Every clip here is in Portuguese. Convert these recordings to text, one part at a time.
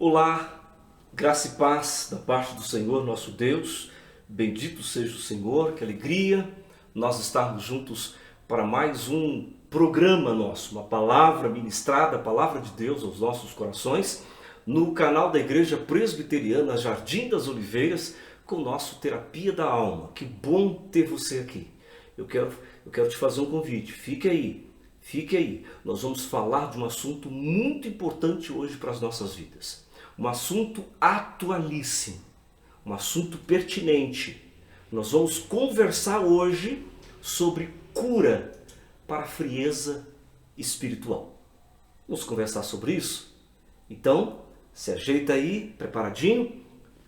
Olá, graça e paz da parte do Senhor nosso Deus. Bendito seja o Senhor, que alegria nós estarmos juntos para mais um programa nosso, uma palavra ministrada, a palavra de Deus aos nossos corações, no canal da Igreja Presbiteriana Jardim das Oliveiras, com o nosso Terapia da Alma. Que bom ter você aqui. Eu quero te fazer um convite, fique aí. Nós vamos falar de um assunto muito importante hoje para as nossas vidas. Um assunto atualíssimo, um assunto pertinente. Nós vamos conversar hoje sobre cura para a frieza espiritual. Vamos conversar sobre isso? Então, se ajeita aí, preparadinho?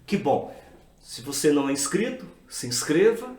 Que bom! Se você não é inscrito, se inscreva.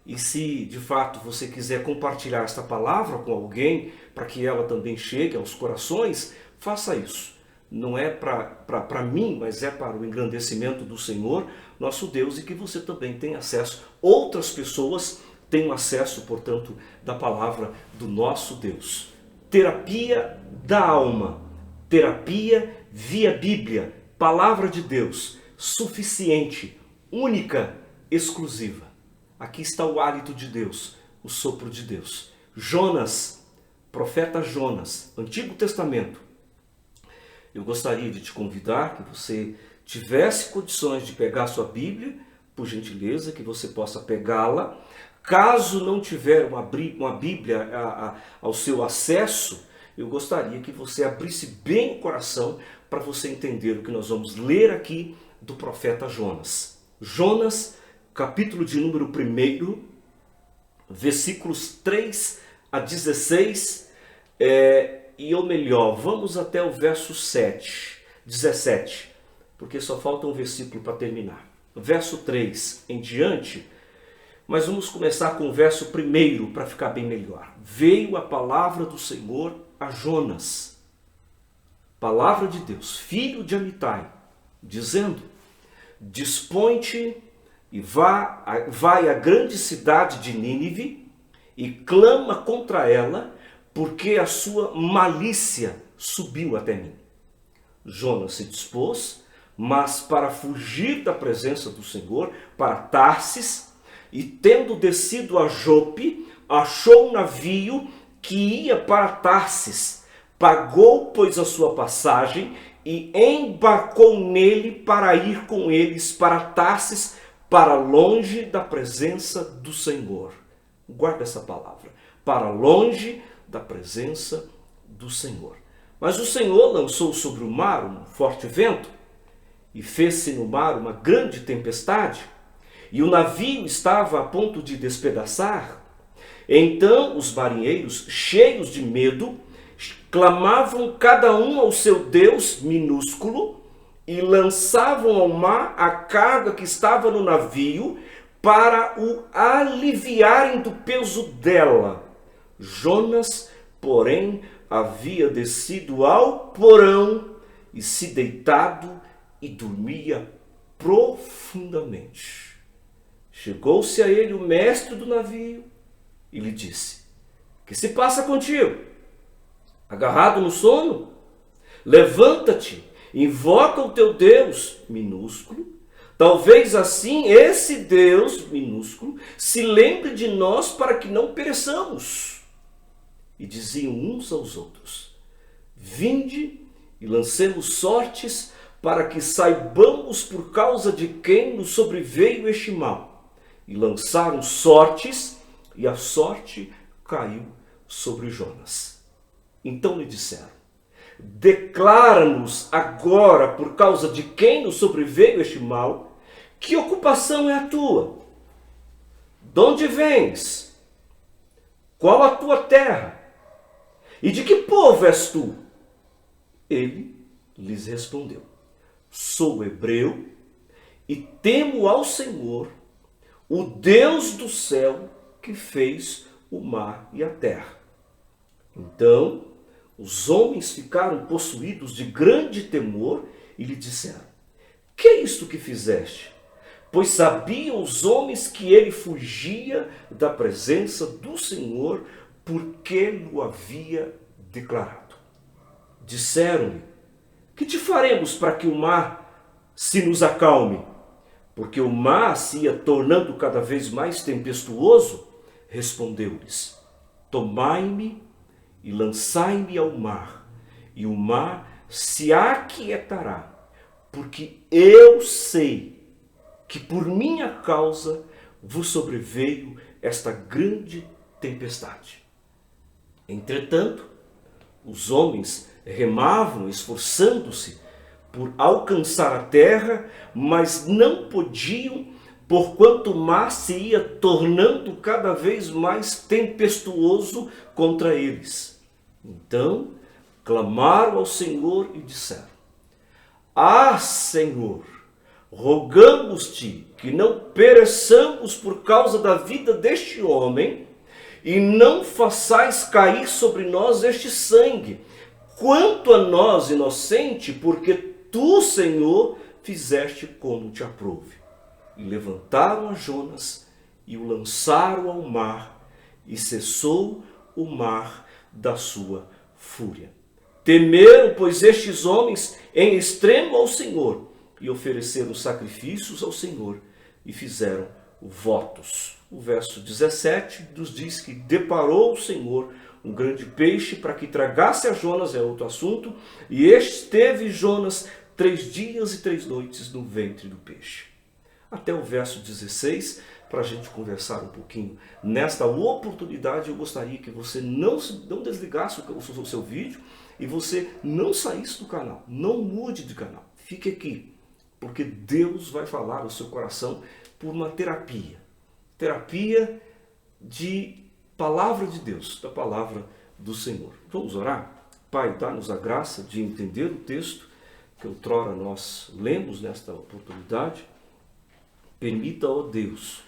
E se de fato você quiser compartilhar esta palavra com alguém, para que ela também chegue aos corações, faça isso. Não é para mim, mas é para o engrandecimento do Senhor, nosso Deus, e que você também tenha acesso, outras pessoas tenham acesso, portanto, da palavra do nosso Deus. Terapia da alma, terapia via Bíblia, palavra de Deus, suficiente, única, exclusiva. Aqui está o hálito de Deus, o sopro de Deus. Jonas, profeta Jonas, Antigo Testamento. Eu gostaria de te convidar que você tivesse condições de pegar a sua Bíblia, por gentileza, que você possa pegá-la. Caso não tiver uma Bíblia ao seu acesso, eu gostaria que você abrisse bem o coração para você entender o que nós vamos ler aqui do profeta Jonas. Jonas, capítulo de número 1, versículos 3 a 16, vamos até o verso 17, porque só falta um versículo para terminar. Verso 3 em diante, mas vamos começar com o verso 1 para ficar bem melhor. Veio a palavra do Senhor a Jonas, palavra de Deus, filho de Amitai, dizendo: dispõe-te e vai à grande cidade de Nínive e clama contra ela, porque a sua malícia subiu até mim. Jonas se dispôs, mas para fugir da presença do Senhor, para Tarsis, e tendo descido a Jope, achou um navio que ia para Tarsis. Pagou, pois, a sua passagem e embarcou nele para ir com eles para Tarsis, para longe da presença do Senhor. Guarda essa palavra. Para longe da presença do Senhor. Mas o Senhor lançou sobre o mar um forte vento, e fez-se no mar uma grande tempestade, e o navio estava a ponto de despedaçar. Então os marinheiros, cheios de medo, clamavam cada um ao seu Deus minúsculo, e lançavam ao mar a carga que estava no navio, para o aliviarem do peso dela. Jonas, porém, havia descido ao porão e se deitado e dormia profundamente. Chegou-se a ele o mestre do navio e lhe disse: que se passa contigo? Agarrado no sono? Levanta-te, invoca o teu Deus minúsculo. Talvez assim esse Deus minúsculo se lembre de nós para que não pereçamos. E diziam uns aos outros: vinde e lancemos sortes, para que saibamos por causa de quem nos sobreveio este mal. E lançaram sortes, e a sorte caiu sobre Jonas. Então lhe disseram: declara-nos agora por causa de quem nos sobreveio este mal. Que ocupação é a tua? De onde vens? Qual a tua terra? E de que povo és tu? Ele lhes respondeu: sou hebreu e temo ao Senhor, o Deus do céu, que fez o mar e a terra. Então os homens ficaram possuídos de grande temor e lhe disseram: que é isto que fizeste? Pois sabiam os homens que ele fugia da presença do Senhor, porque lhe havia declarado. Disseram-lhe: Que te faremos para que o mar se nos acalme? Porque o mar se ia tornando cada vez mais tempestuoso. Respondeu-lhes: tomai-me e lançai-me ao mar, e o mar se aquietará, porque eu sei que por minha causa vos sobreveio esta grande tempestade. Entretanto, os homens remavam, esforçando-se por alcançar a terra, mas não podiam, porquanto o mar se ia tornando cada vez mais tempestuoso contra eles. Então clamaram ao Senhor e disseram: ah, Senhor, rogamos-te que não pereçamos por causa da vida deste homem, e não façais cair sobre nós este sangue, quanto a nós, inocente, porque tu, Senhor, fizeste como te aprouve. E levantaram a Jonas e o lançaram ao mar, e cessou o mar da sua fúria. Temeram, pois, estes homens em extremo ao Senhor, e ofereceram sacrifícios ao Senhor, e fizeram votos. O verso 17 nos diz que deparou o Senhor um grande peixe para que tragasse a Jonas, é outro assunto, e esteve Jonas 3 dias e 3 noites no ventre do peixe. Até o verso 16, para a gente conversar um pouquinho. Nesta oportunidade, eu gostaria que você não desligasse o seu vídeo e você não saísse do canal. Não mude de canal. Fique aqui, porque Deus vai falar ao seu coração por uma terapia. Terapia de palavra de Deus, da palavra do Senhor. Vamos orar? Pai, dá-nos a graça de entender o texto que outrora nós lemos nesta oportunidade. Permita, ó Deus,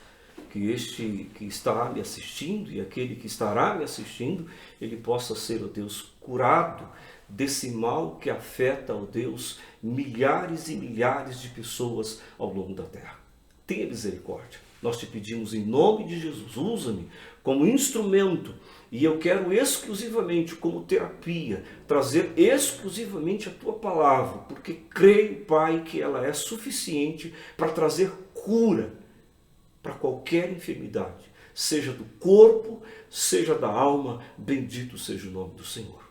que este que está me assistindo e aquele que estará me assistindo, ele possa ser, ó Deus, curado desse mal que afeta, ó Deus, milhares e milhares de pessoas ao longo da terra. Tenha misericórdia. Nós te pedimos em nome de Jesus, usa-me como instrumento, e eu quero exclusivamente, como terapia, trazer exclusivamente a tua palavra, porque creio, Pai, que ela é suficiente para trazer cura para qualquer enfermidade, seja do corpo, seja da alma. Bendito seja o nome do Senhor.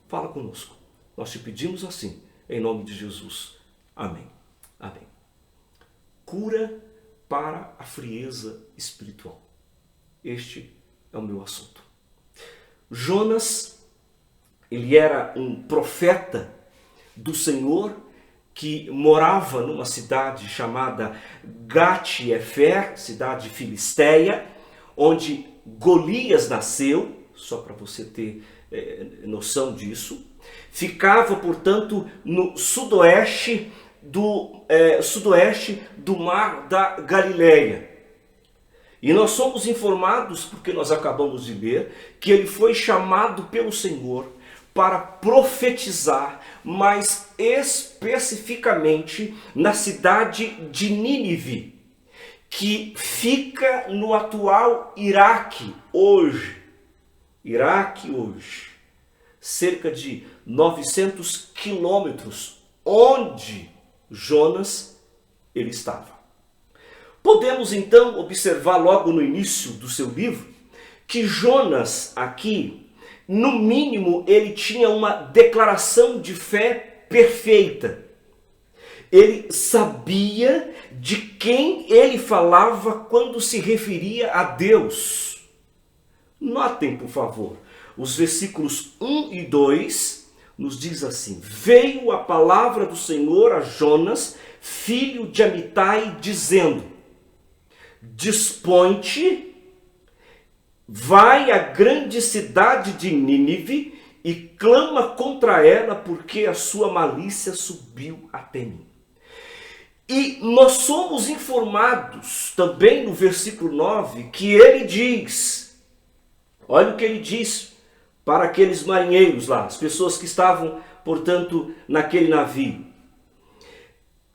Fala conosco. Nós te pedimos assim, em nome de Jesus. Amém. Amém. Cura para a frieza espiritual. Este é o meu assunto. Jonas, ele era um profeta do Senhor que morava numa cidade chamada Gat-Hefer, cidade filisteia, onde Golias nasceu, só para você ter noção disso. Ficava, portanto, no sudoeste do mar da Galileia. E nós somos informados, porque nós acabamos de ler, que ele foi chamado pelo Senhor para profetizar, mais especificamente na cidade de Nínive, que fica no atual Iraque hoje. Iraque hoje. Cerca de 900 quilômetros onde Jonas ele estava. Podemos então observar logo no início do seu livro que Jonas aqui, no mínimo, ele tinha uma declaração de fé perfeita. Ele sabia de quem ele falava quando se referia a Deus. Notem, por favor, os versículos 1 e 2 nos diz assim: veio a palavra do Senhor a Jonas, filho de Amitai, dizendo: dispõe-te, vai à grande cidade de Nínive e clama contra ela, porque a sua malícia subiu até mim. E nós somos informados também no versículo 9 que ele diz, olha o que ele diz para aqueles marinheiros lá, as pessoas que estavam, portanto, naquele navio: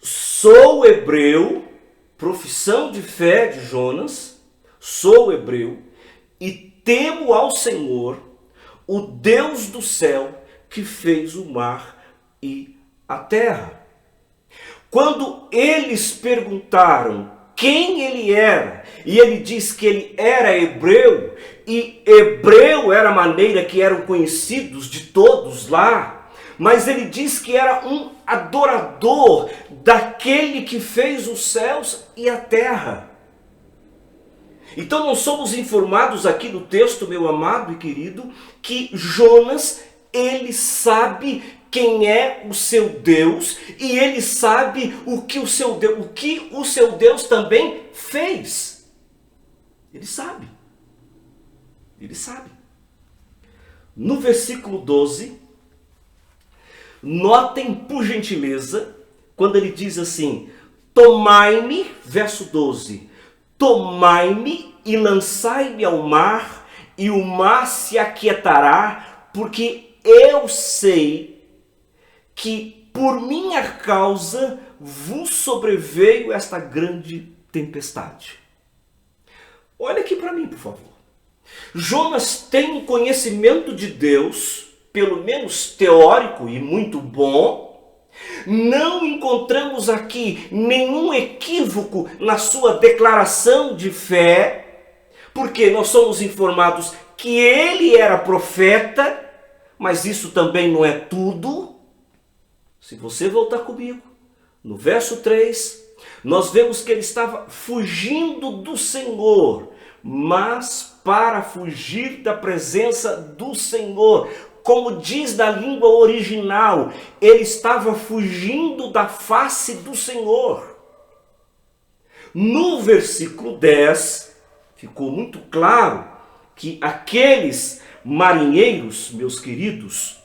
sou hebreu, profissão de fé de Jonas, sou hebreu e temo ao Senhor, o Deus do céu, que fez o mar e a terra. Quando eles perguntaram quem ele era, e ele diz que ele era hebreu, e hebreu era a maneira que eram conhecidos de todos lá, mas ele diz que era um adorador daquele que fez os céus e a terra. Então nós somos informados aqui no texto, meu amado e querido, que Jonas, ele sabe quem é o seu Deus, e ele sabe o que o seu Deus também fez. Ele sabe. Ele sabe. No versículo 12, notem por gentileza, quando ele diz assim: tomai-me, verso 12, tomai-me e lançai-me ao mar, e o mar se aquietará, porque eu sei que por minha causa vos sobreveio esta grande tempestade. Olha aqui para mim, por favor. Jonas tem um conhecimento de Deus, pelo menos teórico e muito bom. Não encontramos aqui nenhum equívoco na sua declaração de fé, porque nós somos informados que ele era profeta, mas isso também não é tudo. Se você voltar comigo, no verso 3, nós vemos que ele estava fugindo do Senhor, mas para fugir da presença do Senhor, como diz na língua original, ele estava fugindo da face do Senhor. No versículo 10, ficou muito claro que aqueles marinheiros, meus queridos,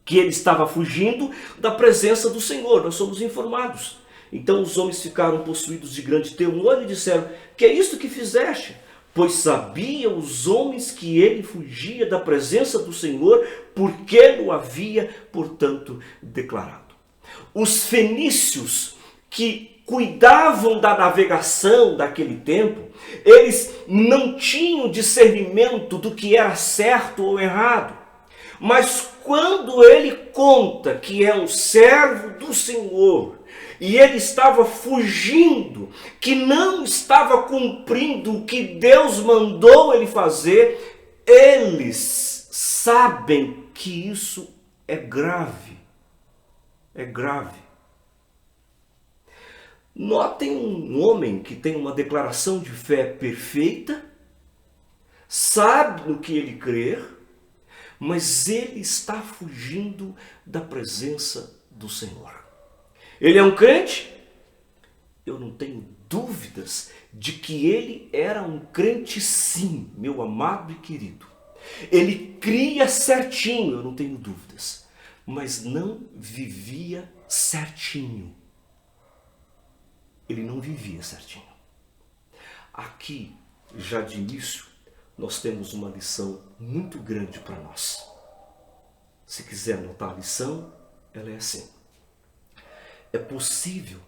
que ele estava fugindo da presença do Senhor, nós somos informados. Então os homens ficaram possuídos de grande temor e disseram: que é isto que fizeste? Pois sabiam os homens que ele fugia da presença do Senhor, porque o havia, portanto, declarado. Os fenícios que cuidavam da navegação daquele tempo, eles não tinham discernimento do que era certo ou errado. Mas quando ele conta que é um servo do Senhor, e ele estava fugindo, que não estava cumprindo o que Deus mandou ele fazer, eles sabem que isso é grave. É grave. Notem um homem que tem uma declaração de fé perfeita, sabe no que ele crer, mas ele está fugindo da presença do Senhor. Ele é um crente? Eu não tenho dúvidas de que ele era um crente sim, meu amado e querido. Ele cria certinho, eu não tenho dúvidas, mas não vivia certinho. Ele não vivia certinho. Aqui, já de início, nós temos uma lição muito grande para nós. Se quiser anotar a lição, ela é assim. É possível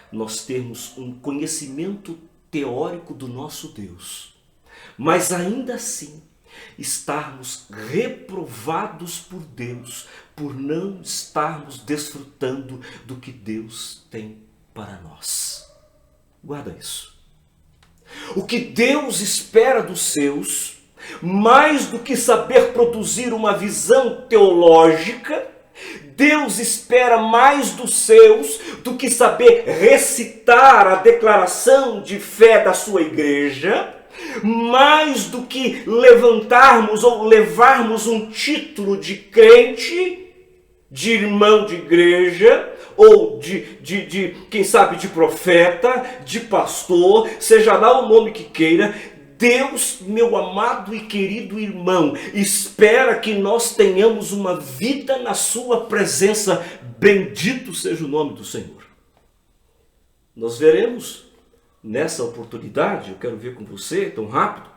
nós termos um conhecimento teórico do nosso Deus, mas ainda assim estarmos reprovados por Deus, por não estarmos desfrutando do que Deus tem para nós. Guarda isso. O que Deus espera dos seus, mais do que saber produzir uma visão teológica, Deus espera mais dos seus do que saber recitar a declaração de fé da sua igreja, mais do que levantarmos ou levarmos um título de crente, de irmão de igreja, ou quem sabe, de profeta, de pastor, seja lá o nome que queira. Deus, meu amado e querido irmão, espera que nós tenhamos uma vida na sua presença. Bendito seja o nome do Senhor. Nós veremos nessa oportunidade, eu quero ver com você tão rápido,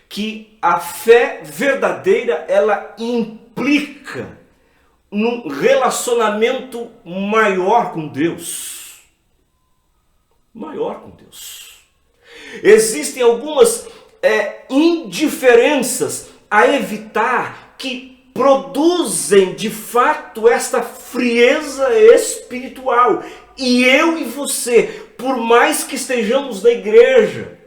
que a fé verdadeira, ela implica num relacionamento maior com Deus. Maior com Deus. Existem algumas indiferenças a evitar que produzem de fato esta frieza espiritual. E eu e você, por mais que estejamos na igreja,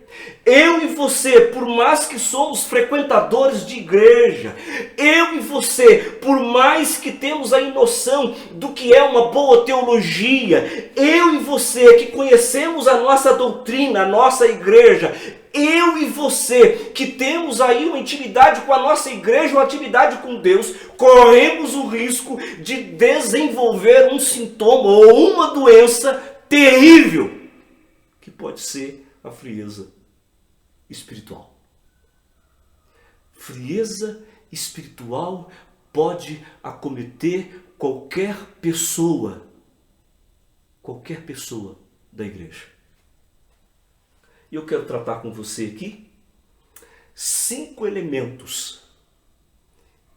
eu e você, por mais que somos frequentadores de igreja, eu e você, por mais que temos a noção do que é uma boa teologia, eu e você que conhecemos a nossa doutrina, a nossa igreja, eu e você que temos aí uma intimidade com a nossa igreja, uma intimidade com Deus, corremos o risco de desenvolver um sintoma ou uma doença terrível, que pode ser a frieza espiritual. Frieza espiritual pode acometer qualquer pessoa da igreja. E eu quero tratar com você aqui 5 elementos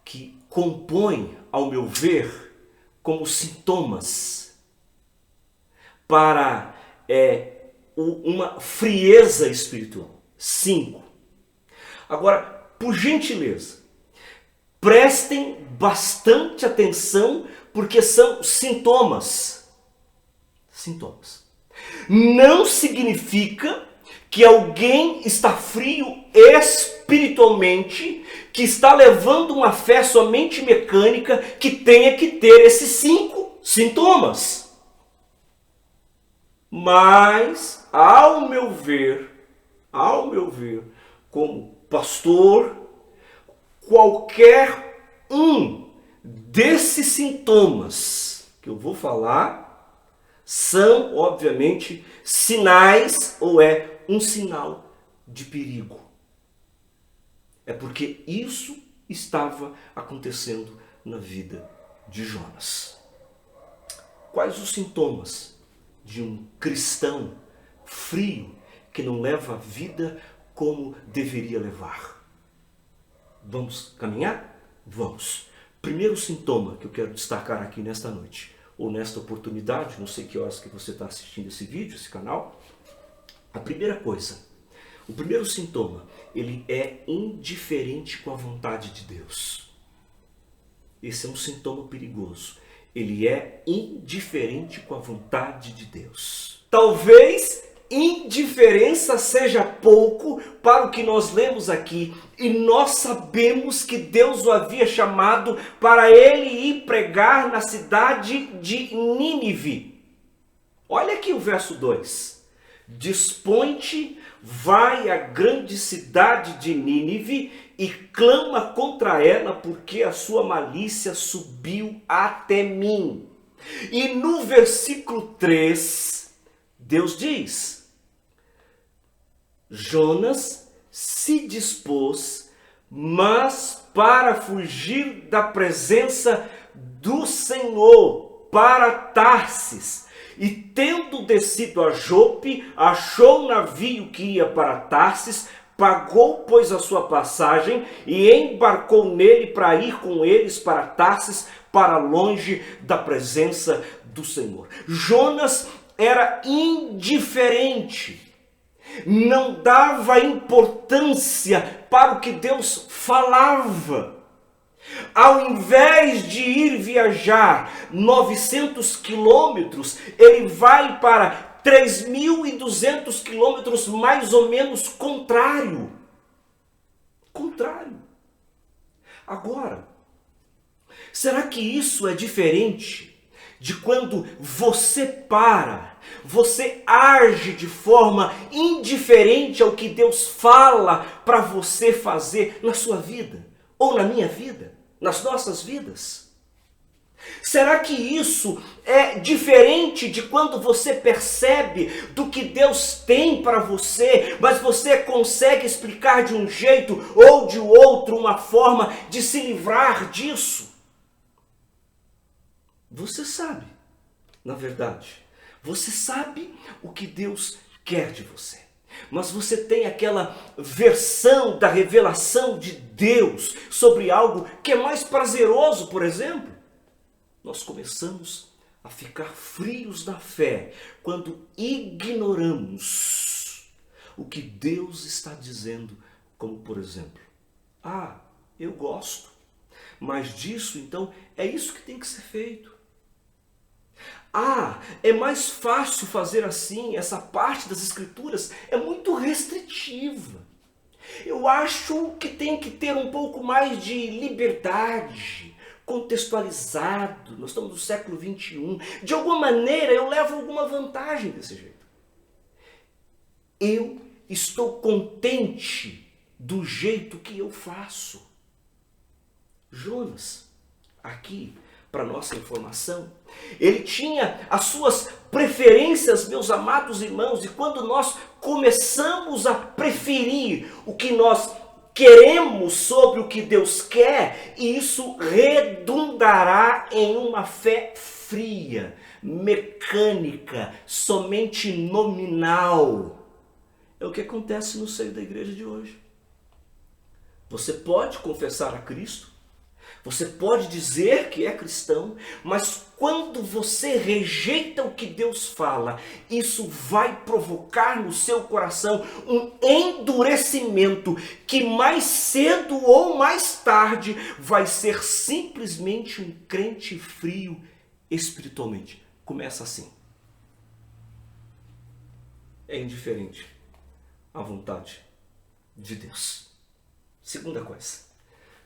que compõem, ao meu ver, como sintomas para uma frieza espiritual. 5. Agora, por gentileza, prestem bastante atenção, porque são sintomas. Sintomas. Não significa que alguém está frio espiritualmente, que está levando uma fé somente mecânica, que tenha que ter esses 5 sintomas. Mas, ao meu ver, como pastor, qualquer um desses sintomas que eu vou falar são, obviamente, sinais ou um sinal de perigo. É porque isso estava acontecendo na vida de Jonas. Quais os sintomas de um cristão frio que não leva a vida como deveria levar? Vamos caminhar? Vamos. Primeiro sintoma que eu quero destacar aqui nesta noite, ou nesta oportunidade, não sei que horas que você está assistindo esse vídeo, esse canal. A primeira coisa, o primeiro sintoma, ele é indiferente com a vontade de Deus. Esse é um sintoma perigoso. Ele é indiferente com a vontade de Deus. Talvez indiferença seja pouco para o que nós lemos aqui, e nós sabemos que Deus o havia chamado para ele ir pregar na cidade de Nínive. Olha aqui o verso 2. Dispõe-te, vai à grande cidade de Nínive e clama contra ela, porque a sua malícia subiu até mim. E no versículo 3, Deus diz: Jonas se dispôs, mas para fugir da presença do Senhor, para Tarsis. E tendo descido a Jope, achou um navio que ia para Tarsis, pagou, pois, a sua passagem e embarcou nele para ir com eles para Tarsis, para longe da presença do Senhor. Jonas era indiferente, não dava importância para o que Deus falava. Ao invés de ir viajar 900 quilômetros, ele vai para 3.200 quilômetros, mais ou menos contrário. Agora, será que isso é diferente de quando você você age de forma indiferente ao que Deus fala para você fazer na sua vida, ou na minha vida, nas nossas vidas? Será que isso é diferente de quando você percebe do que Deus tem para você, mas você consegue explicar de um jeito ou de outro uma forma de se livrar disso? Você sabe, na verdade, você sabe o que Deus quer de você. Mas você tem aquela versão da revelação de Deus sobre algo que é mais prazeroso, por exemplo. Nós começamos a ficar frios na fé quando ignoramos o que Deus está dizendo, como por exemplo, eu gosto Mas disso, então, é isso que tem que ser feito. Ah, é mais fácil fazer assim, essa parte das Escrituras é muito restritiva. Eu acho que tem que ter um pouco mais de liberdade, contextualizado. Nós estamos no século XXI. De alguma maneira eu levo alguma vantagem desse jeito. Eu estou contente do jeito que eu faço. Jonas, aqui, para nossa informação, ele tinha as suas preferências, meus amados irmãos, e quando nós começamos a preferir o que nós queremos sobre o que Deus quer, isso redundará em uma fé fria, mecânica, somente nominal. É o que acontece no seio da igreja de hoje. Você pode confessar a Cristo, você pode dizer que é cristão, mas quando você rejeita o que Deus fala, isso vai provocar no seu coração um endurecimento que mais cedo ou mais tarde vai ser simplesmente um crente frio espiritualmente. Começa assim. É indiferente à vontade de Deus. Segunda coisa.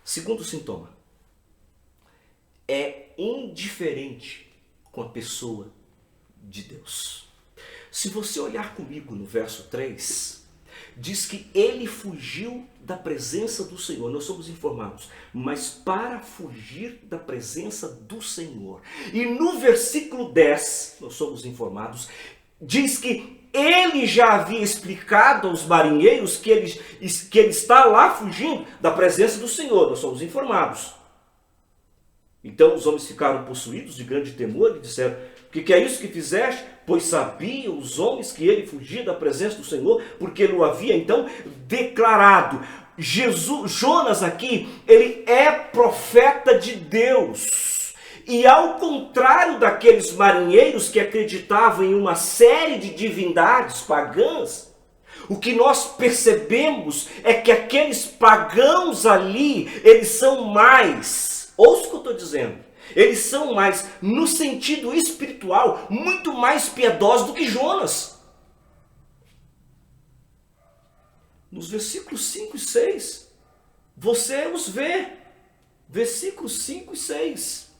Segundo sintoma. É indiferente com a pessoa de Deus. Se você olhar comigo no verso 3, diz que ele fugiu da presença do Senhor. Nós somos informados, mas para fugir da presença do Senhor. E no versículo 10, nós somos informados, diz que ele já havia explicado aos marinheiros que ele está lá fugindo da presença do Senhor. Nós somos informados. Então os homens ficaram possuídos de grande temor e disseram: o que é isso que fizeste? Pois sabiam os homens que ele fugia da presença do Senhor, porque ele o havia então declarado. Jonas aqui, ele é profeta de Deus. E ao contrário daqueles marinheiros que acreditavam em uma série de divindades pagãs, o que nós percebemos é que aqueles pagãos ali, eles são mais... Ouça o que eu estou dizendo. Eles são mais, no sentido espiritual, muito mais piedosos do que Jonas. Nos versículos 5 e 6, você os vê. Versículos 5 e 6.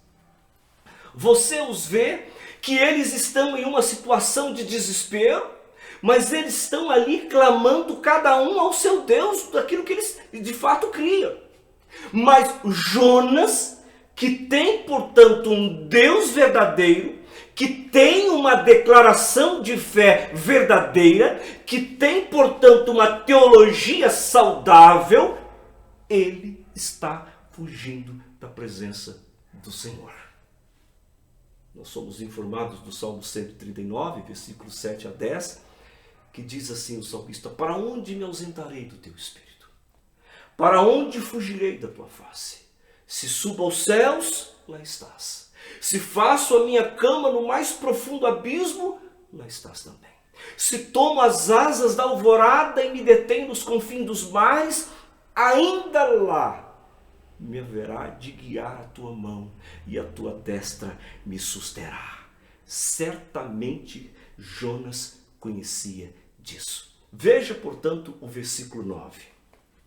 Você os vê que eles estão em uma situação de desespero, mas eles estão ali clamando cada um ao seu Deus, daquilo que eles de fato criam. Mas Jonas, que tem, portanto, um Deus verdadeiro, que tem uma declaração de fé verdadeira, que tem, portanto, uma teologia saudável, ele está fugindo da presença do Senhor. Nós somos informados do Salmo 139, versículos 7 a 10, que diz assim o salmista: para onde me ausentarei do teu Espírito? Para onde fugirei da tua face? Se subo aos céus, lá estás. Se faço a minha cama no mais profundo abismo, lá estás também. Se tomo as asas da alvorada e me detenho nos confins dos mares, ainda lá me haverá de guiar a tua mão e a tua destra me susterá. Certamente Jonas conhecia disso. Veja, portanto, o versículo 9.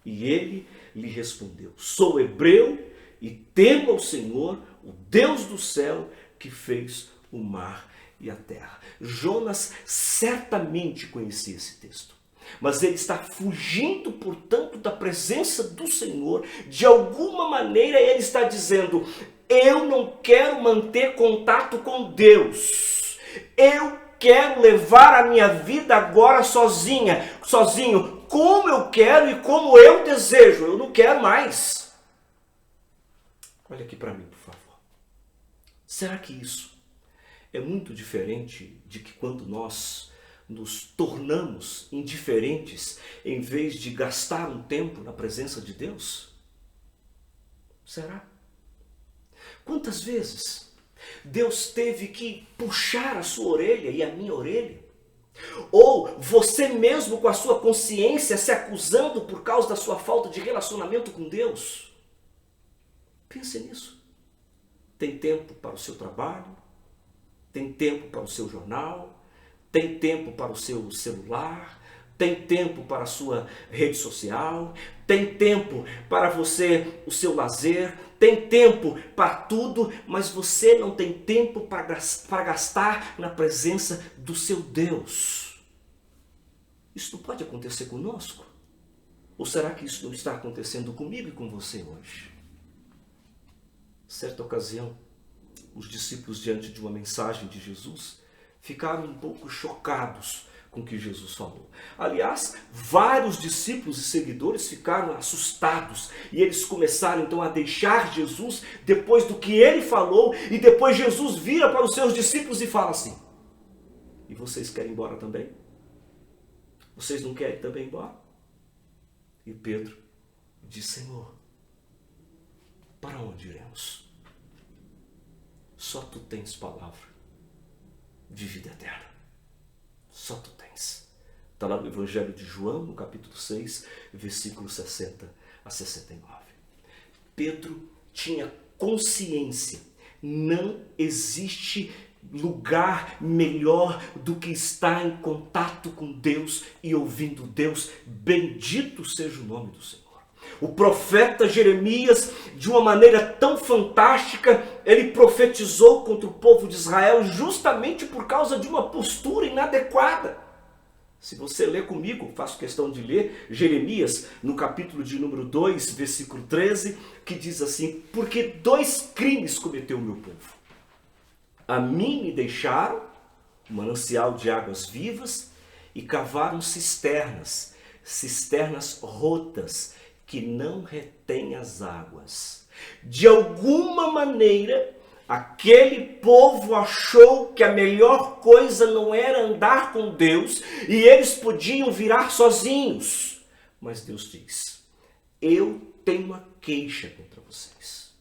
E ele lhe respondeu: sou hebreu e temo ao Senhor, o Deus do céu, que fez o mar e a terra. Jonas certamente conhecia esse texto. Mas ele está fugindo, portanto, da presença do Senhor. De alguma maneira ele está dizendo: eu não quero manter contato com Deus. Eu quero levar a minha vida agora sozinho, como eu quero e como eu desejo. Eu não quero mais. Olha aqui para mim, por favor. Será que isso é muito diferente de que quando nós nos tornamos indiferentes em vez de gastar um tempo na presença de Deus? Será? Quantas vezes Deus teve que puxar a sua orelha e a minha orelha? Ou você mesmo com a sua consciência se acusando por causa da sua falta de relacionamento com Deus? Pense nisso. Tem tempo para o seu trabalho, tem tempo para o seu jornal, tem tempo para o seu celular, tem tempo para a sua rede social, tem tempo para você, o seu lazer, tem tempo para tudo, mas você não tem tempo para gastar na presença do seu Deus. Isso não pode acontecer conosco? Ou será que isso não está acontecendo comigo e com você hoje? Certa ocasião, os discípulos, diante de uma mensagem de Jesus, ficaram um pouco chocados com o que Jesus falou. Aliás, vários discípulos e seguidores ficaram assustados e eles começaram então a deixar Jesus depois do que ele falou, e depois Jesus vira para os seus discípulos e fala assim: e vocês querem ir embora também? Vocês não querem também ir embora? E Pedro diz: Senhor, para onde iremos? Só tu tens palavra de vida eterna. Só tu tens. Está lá no Evangelho de João, no capítulo 6, versículos 60 a 69. Pedro tinha consciência. Não existe lugar melhor do que estar em contato com Deus e ouvindo Deus. Bendito seja o nome do Senhor. O profeta Jeremias, de uma maneira tão fantástica, ele profetizou contra o povo de Israel justamente por causa de uma postura inadequada. Se você ler comigo, faço questão de ler Jeremias, no capítulo de número 2, versículo 13, que diz assim: porque 2 crimes cometeu o meu povo. A mim me deixaram um manancial de águas vivas e cavaram cisternas rotas, que não retém as águas. De alguma maneira, aquele povo achou que a melhor coisa não era andar com Deus e eles podiam virar sozinhos. Mas Deus diz: eu tenho uma queixa contra vocês.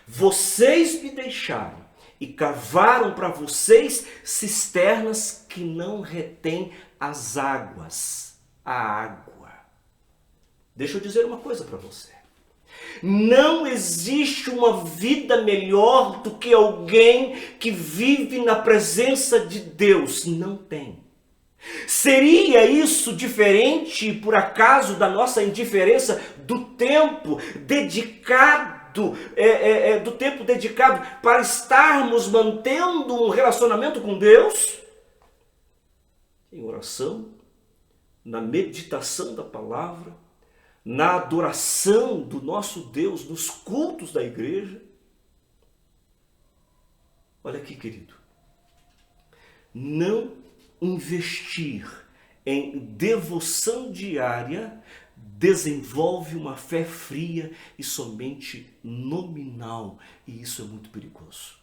Vocês me deixaram e cavaram para vocês cisternas que não retêm as águas, a água. Deixa eu dizer uma coisa para você. Não existe uma vida melhor do que alguém que vive na presença de Deus. Não tem. Seria isso diferente, por acaso, da nossa indiferença do tempo dedicado, para estarmos mantendo um relacionamento com Deus? Em oração, na meditação da palavra, na adoração do nosso Deus, nos cultos da igreja. Olha aqui, querido. Não investir em devoção diária desenvolve uma fé fria e somente nominal. E isso é muito perigoso.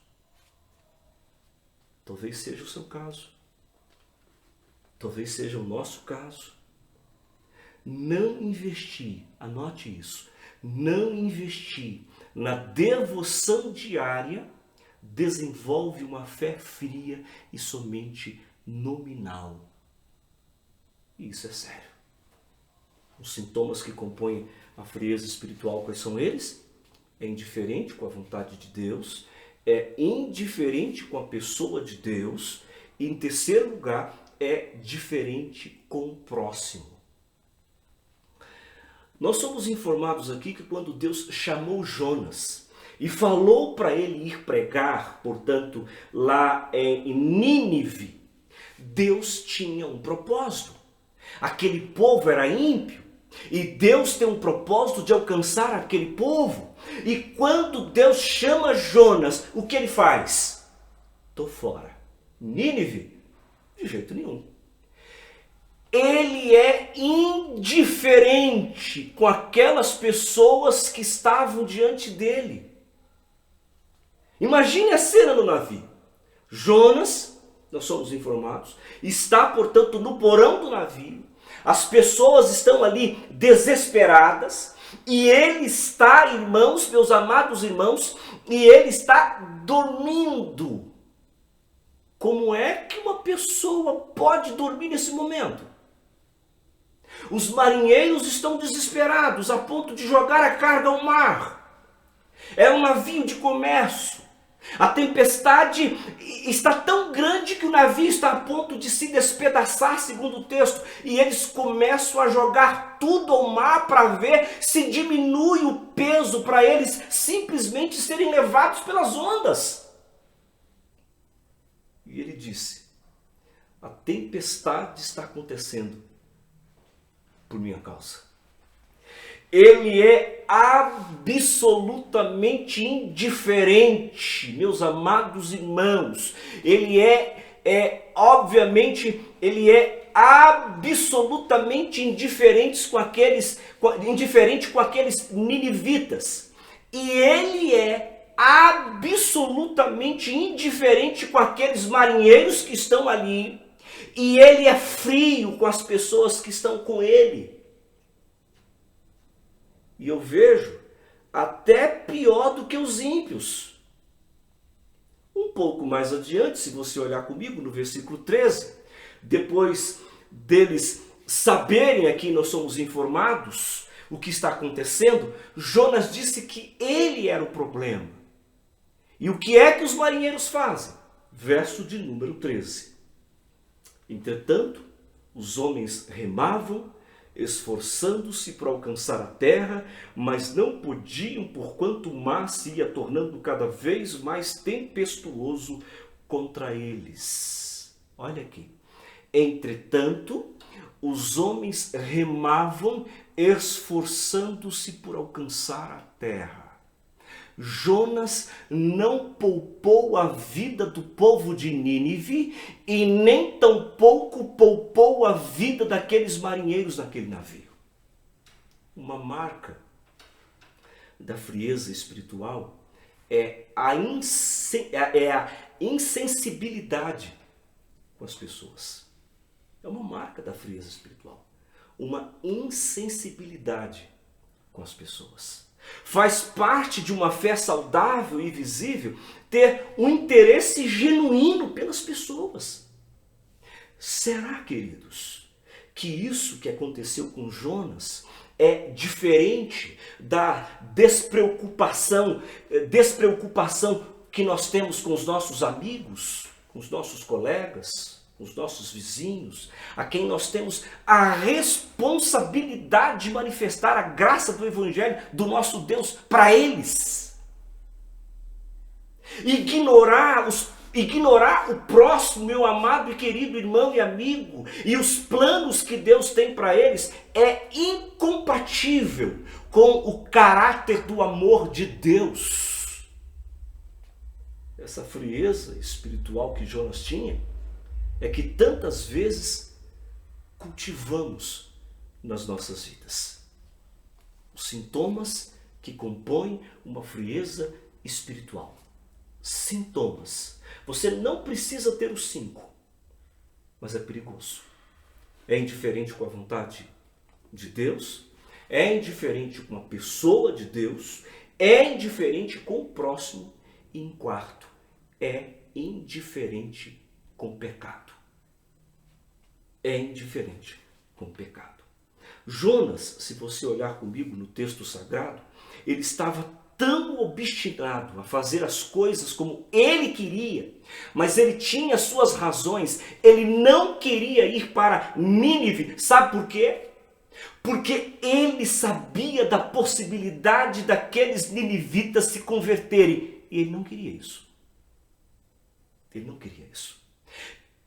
Talvez seja o seu caso. Talvez seja o nosso caso. Não investir, anote isso, não investir na devoção diária desenvolve uma fé fria e somente nominal. E isso é sério. Os sintomas que compõem a frieza espiritual, quais são eles? É indiferente com a vontade de Deus, é indiferente com a pessoa de Deus, e em terceiro lugar, é diferente com o próximo. Nós somos informados aqui que quando Deus chamou Jonas e falou para ele ir pregar, portanto, lá em Nínive, Deus tinha um propósito. Aquele povo era ímpio e Deus tem um propósito de alcançar aquele povo. E quando Deus chama Jonas, o que ele faz? Estou fora. Nínive? De jeito nenhum. Ele é indiferente com aquelas pessoas que estavam diante dele. Imagine a cena no navio. Jonas, nós somos informados, está, portanto, no porão do navio. As pessoas estão ali desesperadas. E ele está, irmãos, meus amados irmãos, e ele está dormindo. Como é que uma pessoa pode dormir nesse momento? Os marinheiros estão desesperados, a ponto de jogar a carga ao mar. Era um navio de comércio. A tempestade está tão grande que o navio está a ponto de se despedaçar, segundo o texto, e eles começam a jogar tudo ao mar para ver se diminui o peso, para eles simplesmente serem levados pelas ondas. E ele disse: a tempestade está acontecendo por minha causa. Ele é absolutamente indiferente, meus amados irmãos. Ele obviamente, ele é absolutamente indiferente com aqueles ninivitas. E ele é absolutamente indiferente com aqueles marinheiros que estão ali. E ele é frio com as pessoas que estão com ele. E eu vejo até pior do que os ímpios. Um pouco mais adiante, se você olhar comigo no versículo 13, depois deles saberem, aqui nós somos informados o que está acontecendo, Jonas disse que ele era o problema. E o que é que os marinheiros fazem? Verso de número 13. Entretanto, os homens remavam, esforçando-se para alcançar a terra, mas não podiam, porquanto o mar se ia tornando cada vez mais tempestuoso contra eles. Olha aqui. Entretanto, os homens remavam, esforçando-se por alcançar a terra. Jonas não poupou a vida do povo de Nínive e nem tampouco poupou a vida daqueles marinheiros naquele navio. Uma marca da frieza espiritual é a insensibilidade com as pessoas. É uma marca da frieza espiritual. Uma insensibilidade com as pessoas. Faz parte de uma fé saudável e visível ter um interesse genuíno pelas pessoas. Será, queridos, que isso que aconteceu com Jonas é diferente da despreocupação que nós temos com os nossos amigos, com os nossos colegas, os nossos vizinhos, a quem nós temos a responsabilidade de manifestar a graça do Evangelho do nosso Deus para eles? Ignorar o próximo, meu amado e querido irmão e amigo, e os planos que Deus tem para eles é incompatível com o caráter do amor de Deus. Essa frieza espiritual que Jonas tinha é que tantas vezes cultivamos nas nossas vidas. Os sintomas que compõem uma frieza espiritual. Sintomas. Você não precisa ter os 5, mas é perigoso. É indiferente com a vontade de Deus, é indiferente com a pessoa de Deus, é indiferente com o próximo e, em quarto, é indiferente com o pecado. É indiferente com o pecado. Jonas, se você olhar comigo no texto sagrado, ele estava tão obstinado a fazer as coisas como ele queria, mas ele tinha suas razões, ele não queria ir para Nínive. Sabe por quê? Porque ele sabia da possibilidade daqueles ninivitas se converterem, e ele não queria isso. Ele não queria isso.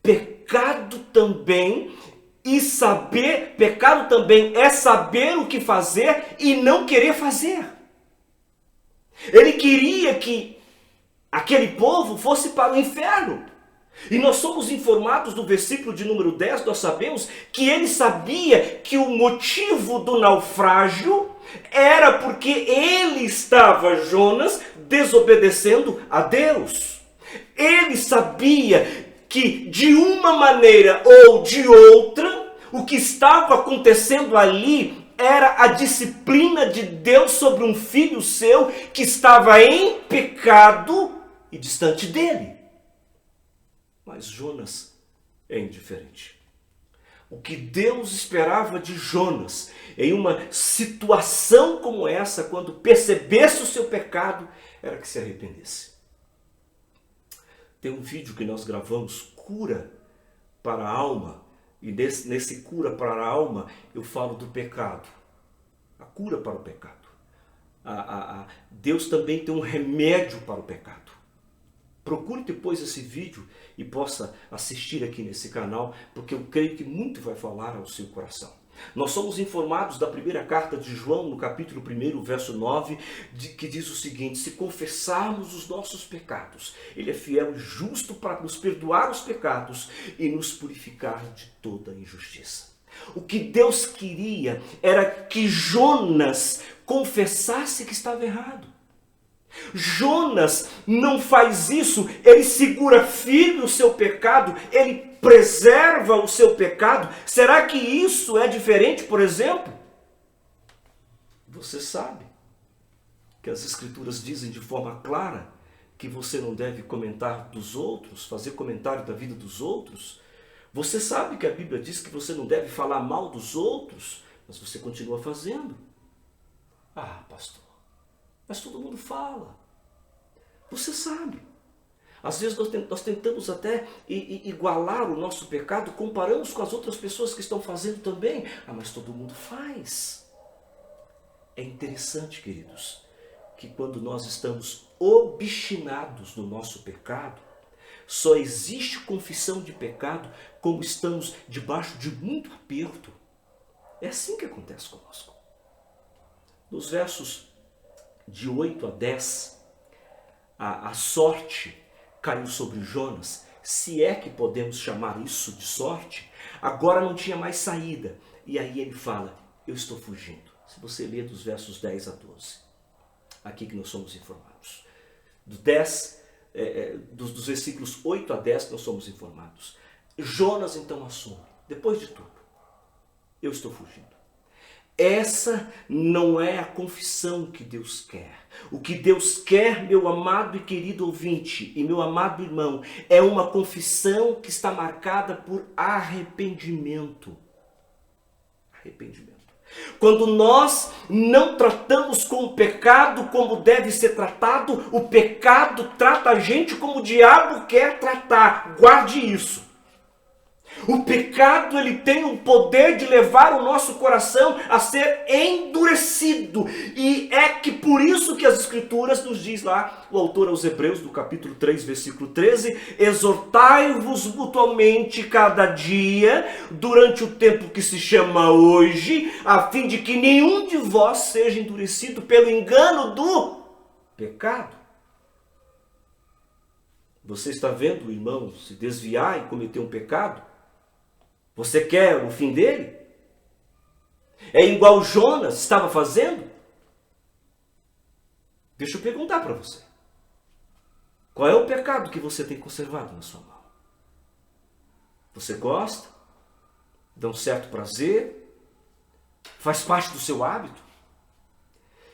Pecado também é saber o que fazer e não querer fazer. Ele queria que aquele povo fosse para o inferno. E nós somos informados no versículo de número 10, nós sabemos que ele sabia que o motivo do naufrágio era porque ele estava, Jonas, desobedecendo a Deus. Ele sabia que de uma maneira ou de outra, o que estava acontecendo ali era a disciplina de Deus sobre um filho seu que estava em pecado e distante dele. Mas Jonas é indiferente. O que Deus esperava de Jonas em uma situação como essa, quando percebesse o seu pecado, era que se arrependesse. Tem um vídeo que nós gravamos, Cura para a Alma, e nesse Cura para a Alma eu falo do pecado, a cura para o pecado. Deus também tem um remédio para o pecado. Procure depois esse vídeo e possa assistir aqui nesse canal, porque eu creio que muito vai falar ao seu coração. Nós somos informados da primeira carta de João, no capítulo 1, verso 9, que diz o seguinte: se confessarmos os nossos pecados, Ele é fiel e justo para nos perdoar os pecados e nos purificar de toda injustiça. O que Deus queria era que Jonas confessasse que estava errado. Jonas não faz isso, ele segura firme o seu pecado, ele preserva o seu pecado. Será que isso é diferente, por exemplo? Você sabe que as Escrituras dizem de forma clara que você não deve comentar dos outros, fazer comentário da vida dos outros. Você sabe que a Bíblia diz que você não deve falar mal dos outros, mas você continua fazendo. Ah, pastor, mas todo mundo fala. Você sabe. Às vezes nós tentamos até igualar o nosso pecado, comparamos com as outras pessoas que estão fazendo também. Ah, mas todo mundo faz. É interessante, queridos, que quando nós estamos obstinados no nosso pecado, só existe confissão de pecado como estamos debaixo de muito aperto. É assim que acontece conosco. Nos versos de 8 a 10, a sorte caiu sobre Jonas, se é que podemos chamar isso de sorte. Agora não tinha mais saída. E aí ele fala: eu estou fugindo. Se você ler dos versos 10 a 12, aqui que nós somos informados. Dos versículos 8 a 10 nós somos informados. Jonas então assume, depois de tudo: eu estou fugindo. Essa não é a confissão que Deus quer. O que Deus quer, meu amado e querido ouvinte e meu amado irmão, é uma confissão que está marcada por arrependimento. Arrependimento. Quando nós não tratamos com o pecado como deve ser tratado, o pecado trata a gente como o diabo quer tratar. Guarde isso. O pecado, ele tem o poder de levar o nosso coração a ser endurecido. E é que por isso que as Escrituras nos diz lá, o autor aos Hebreus, do capítulo 3, versículo 13, exortai-vos mutuamente cada dia, durante o tempo que se chama hoje, a fim de que nenhum de vós seja endurecido pelo engano do pecado. Você está vendo o irmão se desviar e cometer um pecado? Você quer o fim dele? É igual Jonas estava fazendo? Deixa eu perguntar para você. Qual é o pecado que você tem conservado na sua mão? Você gosta? Dá um certo prazer? Faz parte do seu hábito?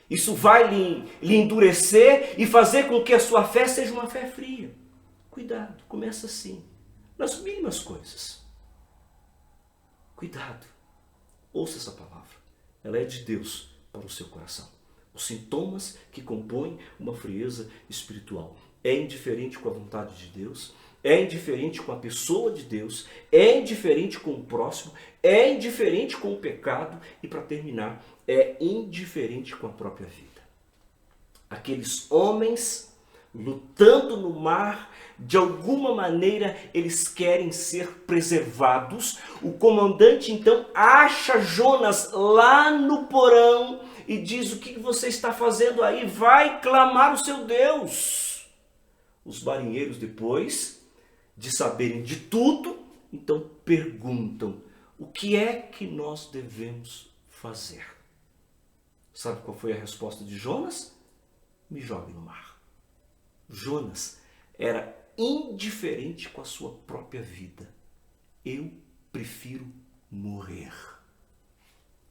Isso vai lhe endurecer e fazer com que a sua fé seja uma fé fria. Cuidado, começa assim, nas mínimas coisas. Cuidado, ouça essa palavra, ela é de Deus para o seu coração. Os sintomas que compõem uma frieza espiritual: é indiferente com a vontade de Deus, é indiferente com a pessoa de Deus, é indiferente com o próximo, é indiferente com o pecado e, para terminar, é indiferente com a própria vida. Aqueles homens lutando no mar, de alguma maneira eles querem ser preservados. O comandante então acha Jonas lá no porão e diz: o que você está fazendo aí? Vai clamar o seu Deus. Os marinheiros, depois de saberem de tudo, então perguntam: o que é que nós devemos fazer? Sabe qual foi a resposta de Jonas? Me jogue no mar. Jonas era indiferente com a sua própria vida. Eu prefiro morrer.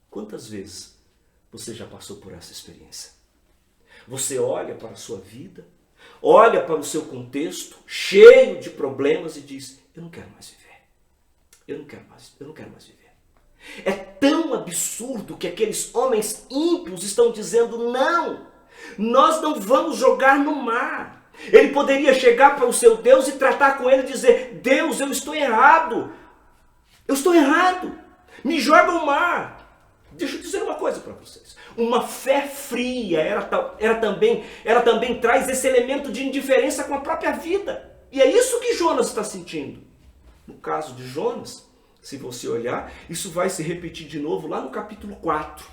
Quantas vezes você já passou por essa experiência? Você olha para a sua vida, olha para o seu contexto, cheio de problemas, e diz: eu não quero mais viver. Eu não quero mais viver. É tão absurdo que aqueles homens ímpios estão dizendo: não, nós não vamos jogar no mar. Ele poderia chegar para o seu Deus e tratar com ele e dizer: Deus, eu estou errado, me joga ao mar. Deixa eu dizer uma coisa para vocês. Uma fé fria, ela também traz esse elemento de indiferença com a própria vida. E é isso que Jonas está sentindo. No caso de Jonas, se você olhar, isso vai se repetir de novo lá no capítulo 4.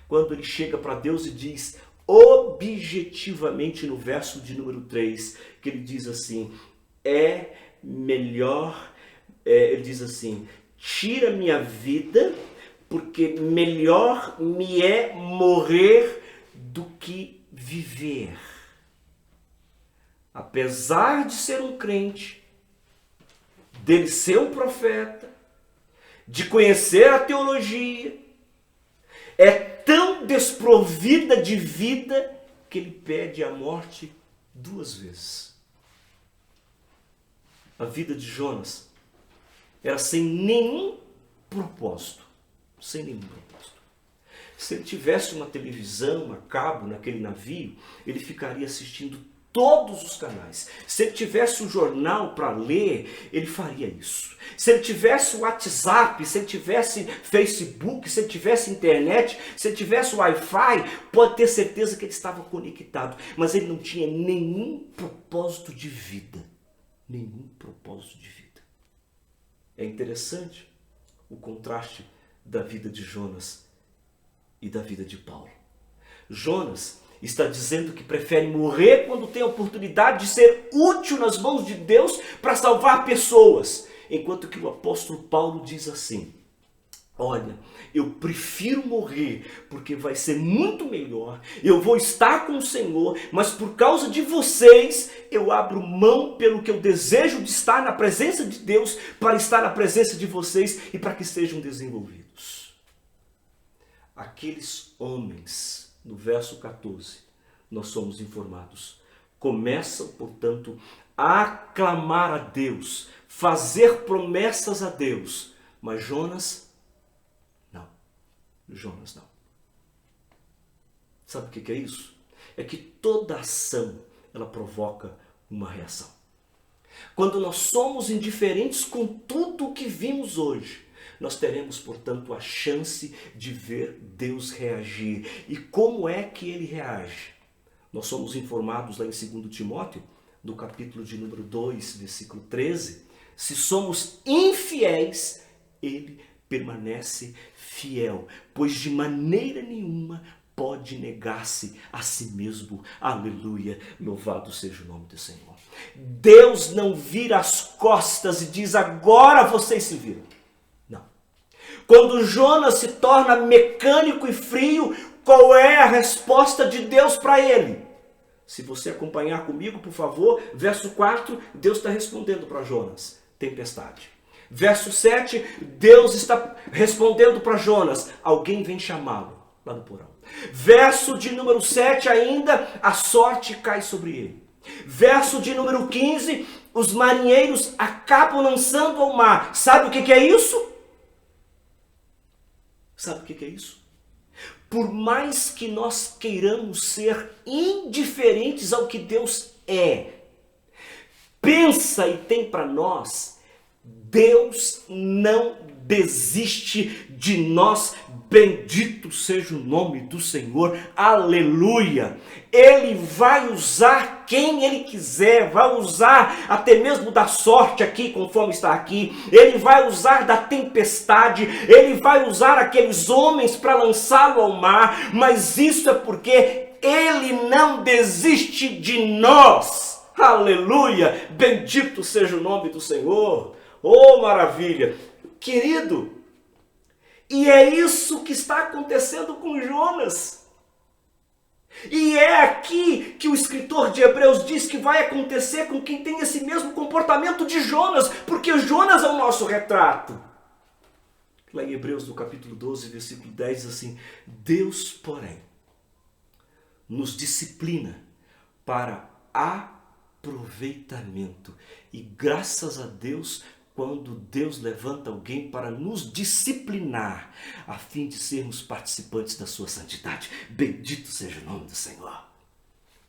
Quando ele chega para Deus e diz, objetivamente no verso de número 3, que ele diz assim, ele diz assim, tira minha vida, porque melhor me é morrer do que viver. Apesar de ser um crente, dele ser um profeta, de conhecer a teologia, é tão desprovida de vida que ele pede a morte 2 vezes. A vida de Jonas era sem nenhum propósito. Sem nenhum propósito. Se ele tivesse uma televisão a cabo naquele navio, ele ficaria assistindo todos os canais. Se ele tivesse um jornal para ler, ele faria isso. Se ele tivesse o WhatsApp, se ele tivesse Facebook, se ele tivesse internet, se ele tivesse Wi-Fi, pode ter certeza que ele estava conectado. Mas ele não tinha nenhum propósito de vida. Nenhum propósito de vida. É interessante o contraste da vida de Jonas e da vida de Paulo. Jonas está dizendo que prefere morrer quando tem a oportunidade de ser útil nas mãos de Deus para salvar pessoas. Enquanto que o apóstolo Paulo diz assim, olha, eu prefiro morrer porque vai ser muito melhor, eu vou estar com o Senhor, mas por causa de vocês, eu abro mão pelo que eu desejo de estar na presença de Deus, para estar na presença de vocês e para que sejam desenvolvidos. Aqueles homens, no verso 14, nós somos informados, começam, portanto, a aclamar a Deus, fazer promessas a Deus, mas Jonas não. Sabe o que é isso? É que toda ação, ela provoca uma reação. Quando nós somos indiferentes com tudo o que vimos hoje, nós teremos, portanto, a chance de ver Deus reagir. E como é que ele reage? Nós somos informados lá em 2 Timóteo, no capítulo de número 2, versículo 13, se somos infiéis, ele permanece fiel, pois de maneira nenhuma pode negar-se a si mesmo. Aleluia, louvado seja o nome do Senhor. Deus não vira as costas e diz, agora vocês se viram. Não. Quando Jonas se torna mecânico e frio, qual é a resposta de Deus para ele? Se você acompanhar comigo, por favor, verso 4, Deus está respondendo para Jonas, tempestade. Verso 7, Deus está respondendo para Jonas, alguém vem chamá-lo lá no porão. Verso de número 7 ainda, a sorte cai sobre ele. Verso de número 15, os marinheiros acabam lançando ao mar. Sabe o que é isso? Sabe o que é isso? Por mais que nós queiramos ser indiferentes ao que Deus é, pensa e tem para nós, Deus não desiste de nós, bendito seja o nome do Senhor, aleluia. Ele vai usar quem Ele quiser, vai usar até mesmo da sorte aqui, conforme está aqui, Ele vai usar da tempestade, Ele vai usar aqueles homens para lançá-lo ao mar, mas isso é porque Ele não desiste de nós, aleluia, bendito seja o nome do Senhor. Oh, maravilha! Querido, e é isso que está acontecendo com Jonas. E é aqui que o escritor de Hebreus diz que vai acontecer com quem tem esse mesmo comportamento de Jonas, porque Jonas é o nosso retrato. Lá em Hebreus, no capítulo 12, versículo 10, diz assim, Deus, porém, nos disciplina para aproveitamento. E graças a Deus quando Deus levanta alguém para nos disciplinar, a fim de sermos participantes da sua santidade. Bendito seja o nome do Senhor.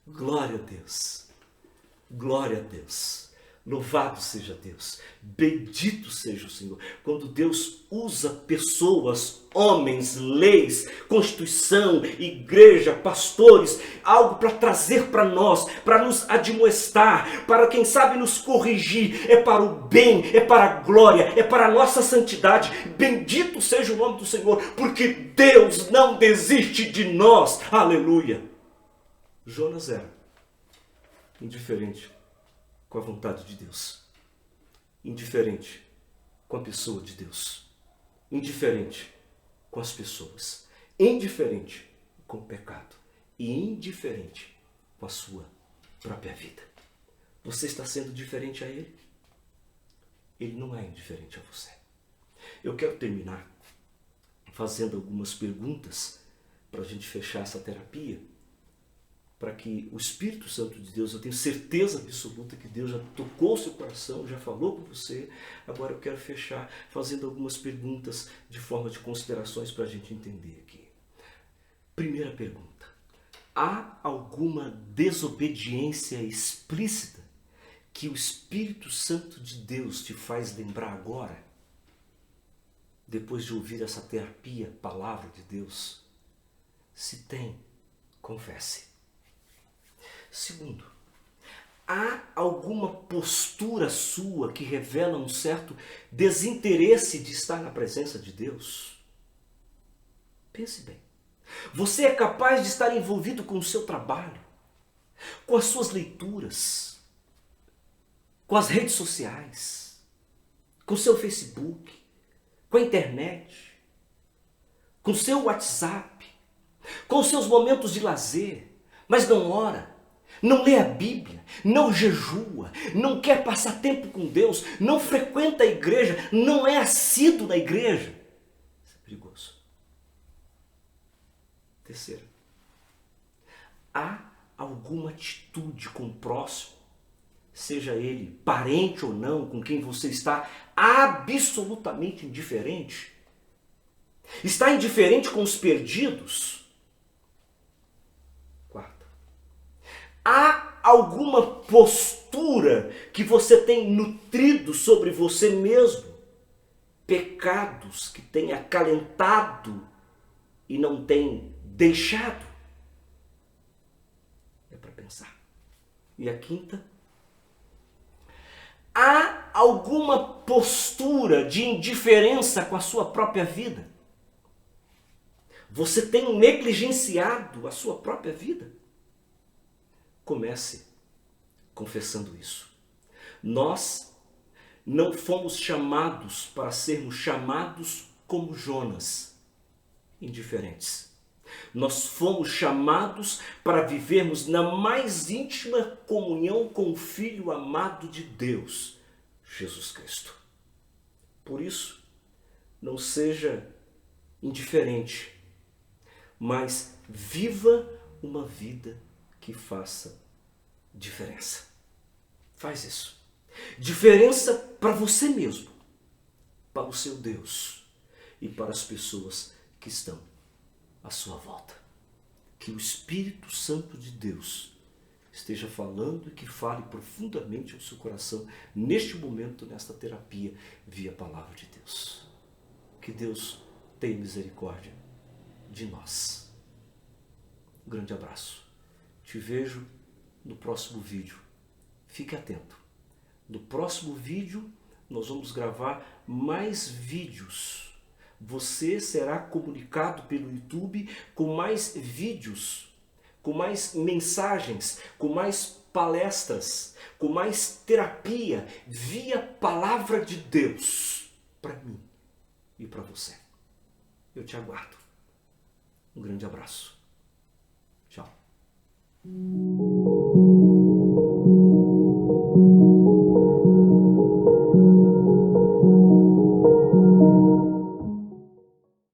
Glória a Deus. Glória a Deus. Louvado seja Deus. Bendito seja o Senhor. Quando Deus usa pessoas, homens, leis, constituição, igreja, pastores, algo para trazer para nós, para nos admoestar, para quem sabe nos corrigir, é para o bem, é para a glória, é para a nossa santidade. Bendito seja o nome do Senhor, porque Deus não desiste de nós. Aleluia. Jonas era indiferente com a vontade de Deus, indiferente com a pessoa de Deus, indiferente com as pessoas, indiferente com o pecado e indiferente com a sua própria vida. Você está sendo diferente a Ele? Ele não é indiferente a você. Eu quero terminar fazendo algumas perguntas para a gente fechar essa terapia, para que o Espírito Santo de Deus, eu tenho certeza absoluta que Deus já tocou o seu coração, já falou com você. Agora eu quero fechar fazendo algumas perguntas de forma de considerações para a gente entender aqui. Primeira pergunta: há alguma desobediência explícita que o Espírito Santo de Deus te faz lembrar agora? Depois de ouvir essa terapia, palavra de Deus? Se tem, confesse. Segundo, há alguma postura sua que revela um certo desinteresse de estar na presença de Deus? Pense bem. Você é capaz de estar envolvido com o seu trabalho, com as suas leituras, com as redes sociais, com o seu Facebook, com a internet, com o seu WhatsApp, com os seus momentos de lazer, mas não ora, não lê a Bíblia, não jejua, não quer passar tempo com Deus, não frequenta a igreja, não é assíduo na igreja. Isso é perigoso. Terceiro, há alguma atitude com o próximo, seja ele parente ou não, com quem você está absolutamente indiferente? Está indiferente com os perdidos? Há alguma postura que você tem nutrido sobre você mesmo? Pecados que tem acalentado e não tem deixado? É para pensar. E a quinta: há alguma postura de indiferença com a sua própria vida? Você tem negligenciado a sua própria vida? Comece confessando isso. Nós não fomos chamados para sermos chamados como Jonas, indiferentes. Nós fomos chamados para vivermos na mais íntima comunhão com o Filho amado de Deus, Jesus Cristo. Por isso, não seja indiferente, mas viva uma vida que faça diferença. Faz isso. Diferença para você mesmo, para o seu Deus e para as pessoas que estão à sua volta. Que o Espírito Santo de Deus esteja falando e que fale profundamente ao seu coração neste momento, nesta terapia, via a palavra de Deus. Que Deus tenha misericórdia de nós. Um grande abraço. Te vejo no próximo vídeo. Fique atento. No próximo vídeo nós vamos gravar mais vídeos. Você será comunicado pelo YouTube com mais vídeos, com mais mensagens, com mais palestras, com mais terapia via palavra de Deus para mim e para você. Eu te aguardo. Um grande abraço. Tchau.